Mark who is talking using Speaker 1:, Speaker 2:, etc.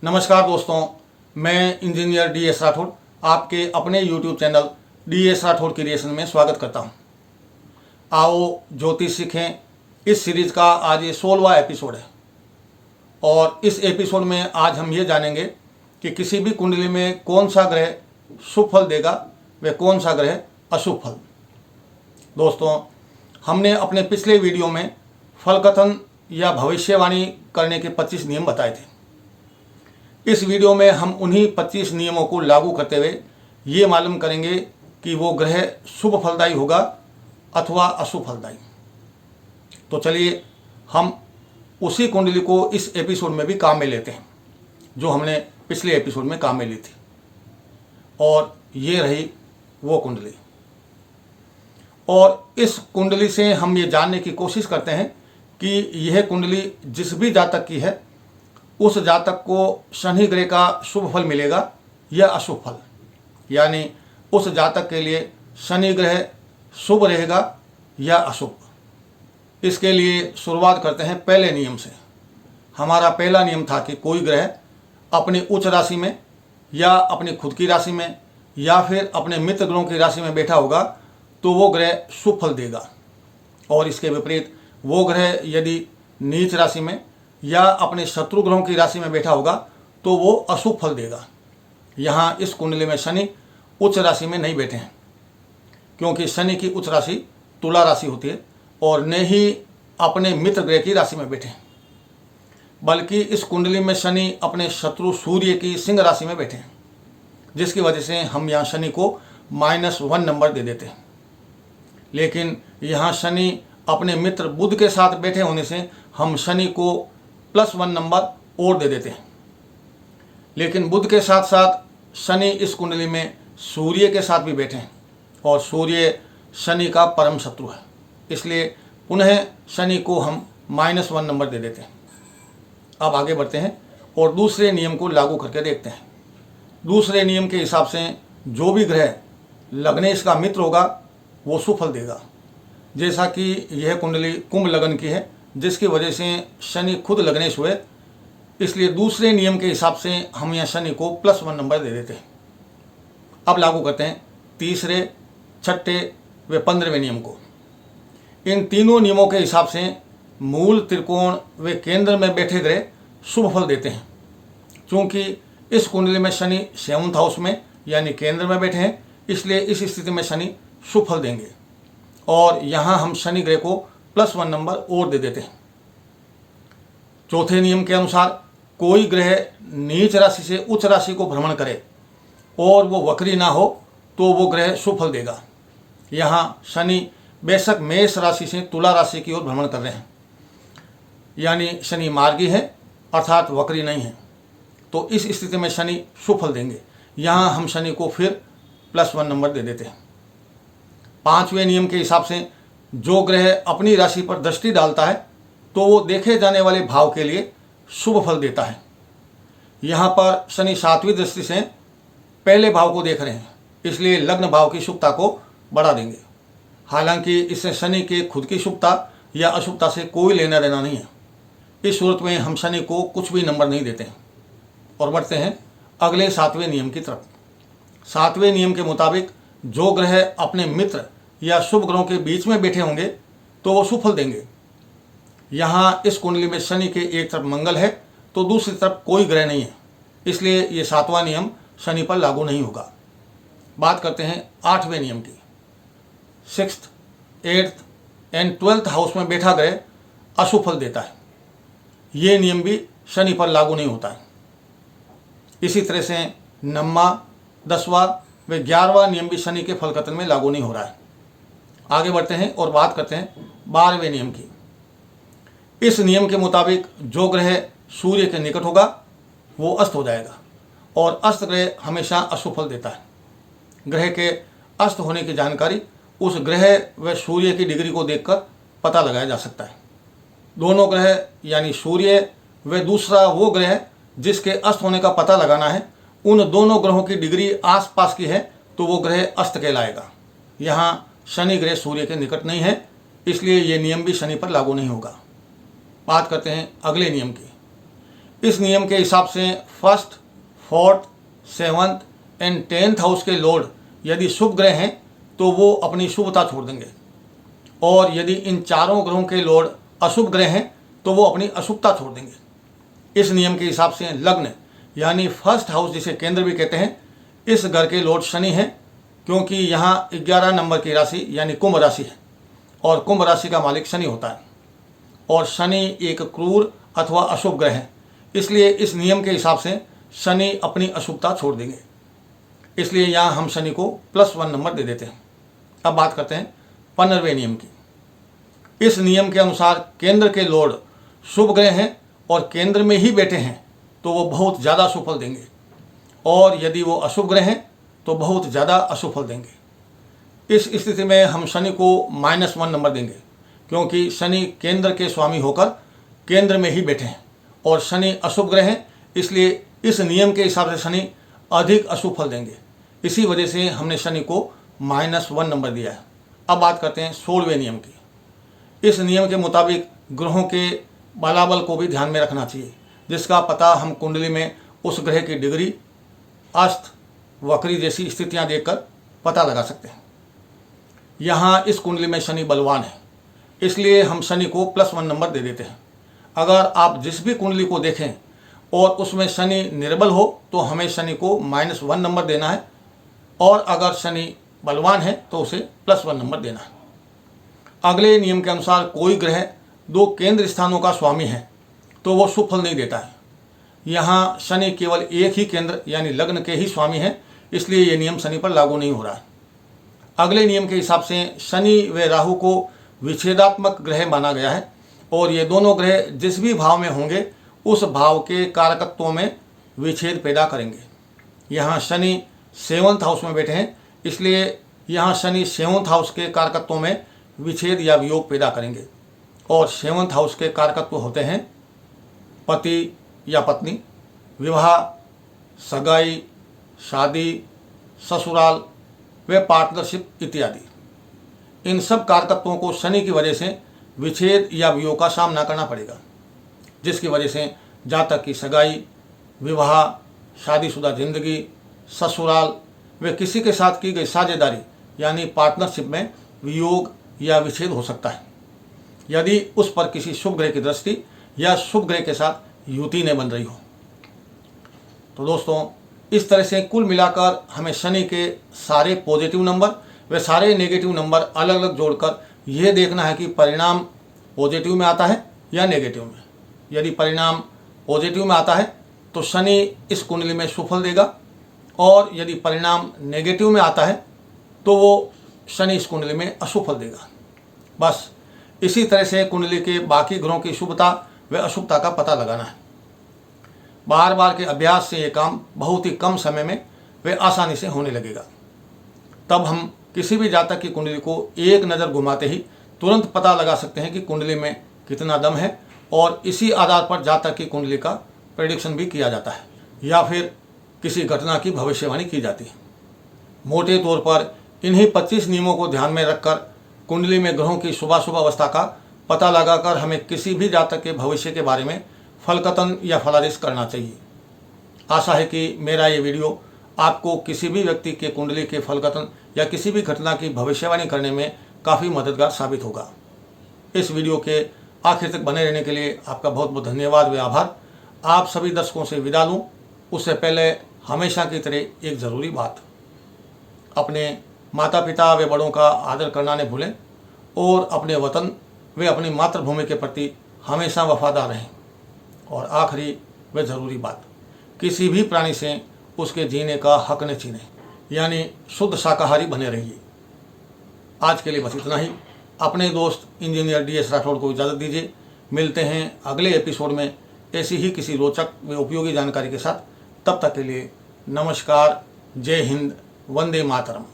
Speaker 1: नमस्कार दोस्तों, मैं इंजीनियर DS राठौड़ आपके अपने YouTube channel DS Rathore creation में स्वागत करता हूं। आओ ज्योतिष सीखें, इस सीरीज का आज ये 16वां एपिसोड है और इस एपिसोड में आज हम ये जानेंगे कि किसी भी कुंडली में कौन सा ग्रह शुभ फल देगा व कौन सा ग्रह अशुभ फल। दोस्तों, हमने अपने पिछले वीडियो में फल कथन या भविष्यवाणी करने के 25 नियम बताए थे। इस वीडियो में हम उन्हीं 25 नियमों को लागू करते हुए ये मालूम करेंगे कि वो ग्रह शुभ फलदायी होगा अथवा अशुभ फलदायी। तो चलिए हम उसी कुंडली को इस एपिसोड में भी काम में लेते हैं जो हमने पिछले एपिसोड में काम में ली थी, और ये रही वो कुंडली। और इस कुंडली से हम ये जानने की कोशिश करते हैं कि यह कुंडली जिस भी जातक की है उस जातक को शनि ग्रह का शुभ फल मिलेगा या अशुभ फल, यानी उस जातक के लिए शनि ग्रह शुभ रहेगा या अशुभ। इसके लिए शुरुआत करते हैं पहले नियम से। हमारा पहला नियम था कि कोई ग्रह अपनी उच्च राशि में या अपनी खुद की राशि में या फिर अपने मित्र ग्रहों की राशि में बैठा होगा तो वो ग्रह शुभ फल देगा, और इसके विपरीत वो ग्रह यदि नीच राशि में या अपने शत्रु ग्रहों की राशि में बैठा होगा तो वो अशुभ फल देगा। यहाँ इस कुंडली में शनि उच्च राशि में नहीं बैठे हैं, क्योंकि शनि की उच्च राशि तुला राशि होती है और न ही अपने मित्र ग्रह की राशि में बैठे हैं, बल्कि इस कुंडली में शनि अपने शत्रु सूर्य की सिंह राशि में बैठे हैं, जिसकी वजह से हम यहाँ शनि को -1 नंबर दे देते हैं। लेकिन यहाँ शनि अपने मित्र बुध के साथ बैठे होने से हम शनि को +1 नंबर और दे देते हैं। लेकिन बुध के साथ साथ शनि इस कुंडली में सूर्य के साथ भी बैठे हैं और सूर्य शनि का परम शत्रु है, इसलिए पुनः शनि को हम -1 नंबर दे देते हैं। अब आगे बढ़ते हैं और दूसरे नियम को लागू करके देखते हैं। दूसरे नियम के हिसाब से जो भी ग्रह लग्नेश का मित्र होगा वो शुभ फल देगा। जैसा कि यह कुंडली कुंभ लगन की है, जिसकी वजह से शनि खुद लग्नेश हुए, इसलिए दूसरे नियम के हिसाब से हम यहाँ शनि को +1 नंबर दे देते हैं। अब लागू करते हैं तीसरे, छठे व 15वें नियम को। इन तीनों नियमों के हिसाब से मूल त्रिकोण व केंद्र में बैठे ग्रह शुभ फल देते हैं। चूँकि इस कुंडली में शनि 7th हाउस में यानी केंद्र में बैठे हैं, इसलिए इस स्थिति में शनि शुभ फल देंगे, और यहाँ हम शनि ग्रह को +1 नंबर और दे देते हैं। चौथे नियम के अनुसार कोई ग्रह नीच राशि से उच्च राशि को भ्रमण करे और वो वक्री ना हो तो वो ग्रह शुभ फल देगा। यहाँ शनि बेशक मेष राशि से तुला राशि की ओर भ्रमण कर रहे हैं, यानी शनि मार्गी है अर्थात वक्री नहीं है, तो इस स्थिति में शनि शुभ फल देंगे। यहाँ हम शनि को फिर +1 नंबर दे देते हैं। 5वें नियम के हिसाब से जो ग्रह अपनी राशि पर दृष्टि डालता है तो वो देखे जाने वाले भाव के लिए शुभ फल देता है। यहाँ पर शनि 7वीं दृष्टि से पहले भाव को देख रहे हैं, इसलिए लग्न भाव की शुभता को बढ़ा देंगे। हालांकि इससे शनि के खुद की शुभता या अशुभता से कोई लेना देना नहीं है। इस सूरत में हम शनि को कुछ भी नंबर नहीं देते हैं और बढ़ते हैं अगले 7वें नियम की तरफ। 7वें नियम के मुताबिक जो ग्रह अपने मित्र या शुभ ग्रहों के बीच में बैठे होंगे तो वो शुभ फल देंगे। यहाँ इस कुंडली में शनि के एक तरफ मंगल है तो दूसरी तरफ कोई ग्रह नहीं है, इसलिए ये 7वां नियम शनि पर लागू नहीं होगा। बात करते हैं 8वें नियम की। 6th, 8th and 12th house में बैठा ग्रह अशुभ फल देता है। ये नियम भी शनि पर लागू नहीं होता है। इसी तरह से 9वां, 10वां व 11वां नियम भी शनि के फल कथन में लागू नहीं हो रहा है। आगे बढ़ते हैं और बात करते हैं 12वें नियम की। इस नियम के मुताबिक जो ग्रह सूर्य के निकट होगा वो अस्त हो जाएगा, और अस्त ग्रह हमेशा अशुभ फल देता है। ग्रह के अस्त होने की जानकारी उस ग्रह व सूर्य की डिग्री को देखकर पता लगाया जा सकता है। दोनों ग्रह यानी सूर्य व दूसरा वो ग्रह जिसके अस्त होने का पता लगाना है, उन दोनों ग्रहों की डिग्री आसपास की है तो वो ग्रह अस्त कहलाएगा। यहाँ शनि ग्रह सूर्य के निकट नहीं है, इसलिए ये नियम भी शनि पर लागू नहीं होगा। बात करते हैं अगले नियम की। इस नियम के हिसाब से first, fourth, seventh and 10th house के लॉर्ड यदि शुभ ग्रह हैं तो वो अपनी शुभता छोड़ देंगे, और यदि इन चारों ग्रहों के लॉर्ड अशुभ ग्रह हैं तो वो अपनी अशुभता छोड़ देंगे। इस नियम के हिसाब से लग्न यानी फर्स्ट हाउस जिसे केंद्र भी कहते हैं, इस घर के लॉर्ड शनि हैं, क्योंकि यहाँ 11 नंबर की राशि यानी कुंभ राशि है और कुंभ राशि का मालिक शनि होता है, और शनि एक क्रूर अथवा अशुभ ग्रह है। इसलिए इस नियम के हिसाब से शनि अपनी अशुभता छोड़ देंगे, इसलिए यहाँ हम शनि को +1 नंबर दे देते हैं। अब बात करते हैं 15वें नियम की। इस नियम के अनुसार केंद्र के लॉर्ड शुभ ग्रह हैं और केंद्र में ही बैठे हैं तो वो बहुत ज़्यादा शुभ फल देंगे, और यदि वो अशुभ ग्रह हैं तो बहुत ज़्यादा अशुभ फल देंगे। इस स्थिति में हम शनि को -1 नंबर देंगे, क्योंकि शनि केंद्र के स्वामी होकर केंद्र में ही बैठे हैं और शनि अशुभ ग्रह हैं, इसलिए इस नियम के हिसाब से शनि अधिक अशुभ फल देंगे। इसी वजह से हमने शनि को -1 नंबर दिया है। अब बात करते हैं 16वें नियम की। इस नियम के मुताबिक ग्रहों के बलाबल को भी ध्यान में रखना चाहिए, जिसका पता हम कुंडली में उस ग्रह की डिग्री, अस्त, वक्री जैसी स्थितियां देखकर पता लगा सकते हैं। यहाँ इस कुंडली में शनि बलवान है, इसलिए हम शनि को +1 नंबर दे देते हैं। अगर आप जिस भी कुंडली को देखें और उसमें शनि निर्बल हो तो हमें शनि को -1 नंबर देना है, और अगर शनि बलवान है तो उसे +1 नंबर देना है। अगले नियम के अनुसार कोई ग्रह 2 केंद्र स्थानों का स्वामी है तो वो शुभ फल नहीं देता है। यहाँ शनि केवल एक ही केंद्र यानी लग्न के ही स्वामी हैं, इसलिए ये नियम शनि पर लागू नहीं हो रहा है। अगले नियम के हिसाब से शनि व राहु को विच्छेदात्मक ग्रह माना गया है, और ये दोनों ग्रह जिस भी भाव में होंगे उस भाव के कारकत्वों में विच्छेद पैदा करेंगे। यहाँ शनि 7th हाउस में बैठे हैं, इसलिए यहाँ शनि 7th हाउस के कारकत्वों में विच्छेद या वियोग पैदा करेंगे, और 7th हाउस के कारकत्व होते हैं पति या पत्नी, विवाह, सगाई, शादी, ससुराल व पार्टनरशिप इत्यादि। इन सब कारकत्वों को शनि की वजह से विच्छेद या वियोग का सामना करना पड़ेगा, जिसकी वजह से जातक की सगाई, विवाह, शादीशुदा जिंदगी, ससुराल व किसी के साथ की गई साझेदारी यानी पार्टनरशिप में वियोग या विच्छेद हो सकता है, यदि उस पर किसी शुभ ग्रह की दृष्टि या शुभ ग्रह के साथ युति न बन रही हो। तो दोस्तों, इस तरह से कुल मिलाकर हमें शनि के सारे पॉजिटिव नंबर व सारे नेगेटिव नंबर अलग अलग जोड़कर यह देखना है कि परिणाम पॉजिटिव में आता है या नेगेटिव में। यदि परिणाम पॉजिटिव में आता है तो शनि इस कुंडली में शुभ फल देगा, और यदि परिणाम नेगेटिव में आता है तो वो शनि इस कुंडली में अशुभ फल देगा। बस इसी तरह से कुंडली के बाकी ग्रहों की शुभता व अशुभता का पता लगाना है। बार बार के अभ्यास से ये काम बहुत ही कम समय में व आसानी से होने लगेगा। तब हम किसी भी जातक की कुंडली को एक नज़र घुमाते ही तुरंत पता लगा सकते हैं कि कुंडली में कितना दम है, और इसी आधार पर जातक की कुंडली का प्रेडिक्शन भी किया जाता है या फिर किसी घटना की भविष्यवाणी की जाती है। मोटे तौर पर इन्हीं 25 नियमों को ध्यान में रखकर कुंडली में ग्रहों की शुभाशुभ अवस्था का पता लगाकर हमें किसी भी जातक के भविष्य के बारे में फलकथन या फलादेश करना चाहिए। आशा है कि मेरा ये वीडियो आपको किसी भी व्यक्ति के कुंडली के फलकथन या किसी भी घटना की भविष्यवाणी करने में काफ़ी मददगार साबित होगा। इस वीडियो के आखिर तक बने रहने के लिए आपका बहुत बहुत धन्यवाद व आभार। आप सभी दर्शकों से विदा लूँ उससे पहले हमेशा की तरह एक ज़रूरी बात, अपने माता पिता व बड़ों का आदर करना न भूलें, और अपने वतन व अपनी मातृभूमि के प्रति हमेशा वफादार रहें। और आखिरी व ज़रूरी बात, किसी भी प्राणी से उसके जीने का हक न छीनें, यानी शुद्ध शाकाहारी बने रहिए। आज के लिए बस इतना ही। अपने दोस्त इंजीनियर DS राठौड़ को इजाज़त दीजिए। मिलते हैं अगले एपिसोड में ऐसी ही किसी रोचक व उपयोगी जानकारी के साथ। तब तक के लिए नमस्कार, जय हिंद, वंदे मातरम।